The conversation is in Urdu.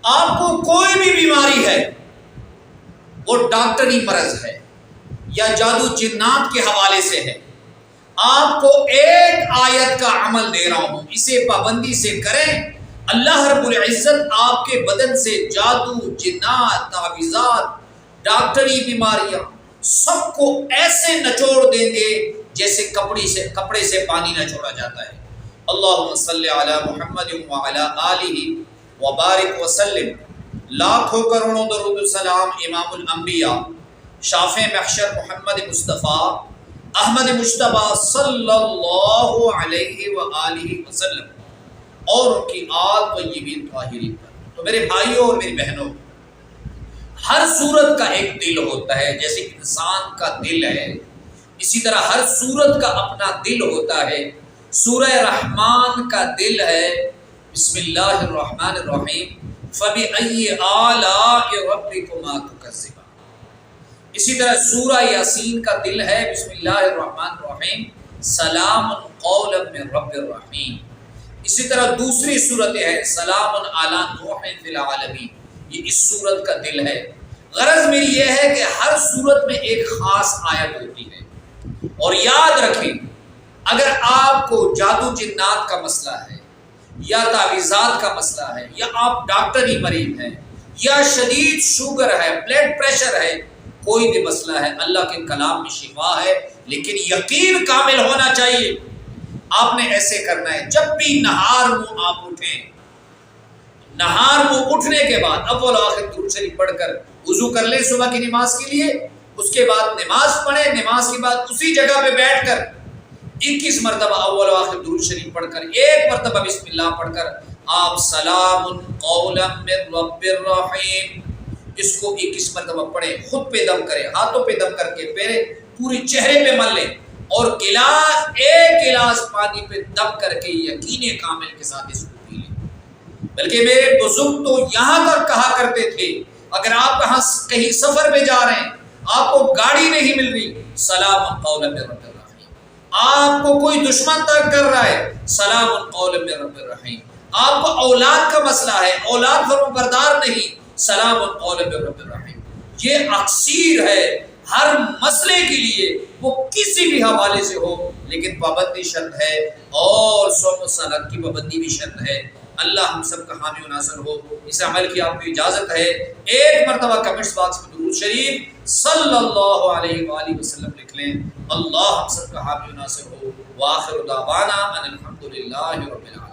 آپ کو کوئی بھی بیماری ہے، وہ ڈاکٹری مرض ہے یا جادو جنات کے حوالے سے ہے، آپ کو ایک آیت کا عمل دے رہا ہوں، اسے پابندی سے کریں، اللہ رب العزت آپ کے بدن سے جادو جنات تعویذات ڈاکٹری بیماریاں سب کو ایسے نچوڑ دیں گے جیسے کپڑے سے پانی نچوڑا جاتا ہے۔ اللہم صلی علی محمد وعلی آلہ وبارک وسلم۔ لاکھوں کروڑوں درود السلام امام الانبیاء شافع محشر محمد مصطفیٰ احمد مجتبیٰ صلی اللہ علیہ وآلہ وسلم اور ان کی آل طیبین طاہرین پر۔ تو میرے بھائیوں اور میری بہنوں، ہر صورت کا ایک دل ہوتا ہے، جیسے انسان کا دل ہے اسی طرح ہر صورت کا اپنا دل ہوتا ہے۔ سورہ رحمان کا دل ہے بسم اللہ الرحمن الرحیم فَبِأَيِّ آلَاءِ رَبِّكُمَا تُكَذِّبَانِ۔ اسی طرح سورہ یاسین کا دل ہے بسم اللہ الرحمن الرحیم سلام قولا من رب الرحیم۔ اسی طرح دوسری صورت ہے سلام علی نوح فی العالمین، یہ اس صورت کا دل ہے۔ غرض میری یہ ہے کہ ہر صورت میں ایک خاص آیت ہوتی ہے، اور یاد رکھیں اگر آپ کو جادو جنات کا مسئلہ ہے یا تعویذات کا مسئلہ ہے یا آپ ڈاکٹری مریض ہیں یا شدید شوگر ہے، بلڈ پریشر ہے، کوئی بھی مسئلہ ہے، اللہ کے کلام میں شفا ہے، لیکن یقین کامل ہونا چاہیے۔ آپ نے ایسے کرنا ہے، جب بھی نہار منہ آپ اٹھیں، نہار منہ اٹھنے کے بعد اول آخر درود شریف پڑھ کر وضو کر لیں صبح کی نماز کے لیے، اس کے بعد نماز پڑھیں، نماز کے بعد اسی جگہ پہ بیٹھ کر 21 مرتبہ اول و آخر درود شریف پڑھ کر ایک مرتبہ بسم اللہ پڑھ کر آپ سلام قولا من رب الرحیم اس کو 21 مرتبہ پڑھیں، خود پہ دم کریں، ہاتھوں پہ دم کر کے پوری چہرے پہ مل لیں اور ایک گلاس پانی پہ دم کر کے یقین کامل کے ساتھ اس کو پی لیں۔ بلکہ میرے بزرگ تو یہاں تک کہا کرتے تھے اگر آپ کہیں سفر پہ جا رہے ہیں، آپ کو گاڑی نہیں مل رہی، سلام قولا من رب الرحیم۔ آپ کو کوئی دشمن تنگ کر رہا ہے، سلام قولا من رب الرحیم۔ آپ کو اولاد کا مسئلہ ہے، اولاد فرمانبردار نہیں، سلام قولا من رب الرحیم۔ یہ اکثیر ہے ہر مسئلے کے لیے، وہ کسی بھی حوالے سے ہو، لیکن پابندی شرط ہے، اور صوم و صلات کی پابندی بھی شرط ہے۔ اللہ ہم سب کا حامی و ناصر ہو۔ اس عمل کی آپ کو اجازت ہے، ایک مرتبہ کمنٹس باکس میں درود شریف صلی اللہ علیہ وآلہ وسلم لکھ لیں۔ اللہ ہم سب کا حامی و ناصر ہو۔ وآخر دعوانا ان الحمد للہ رب العالمین۔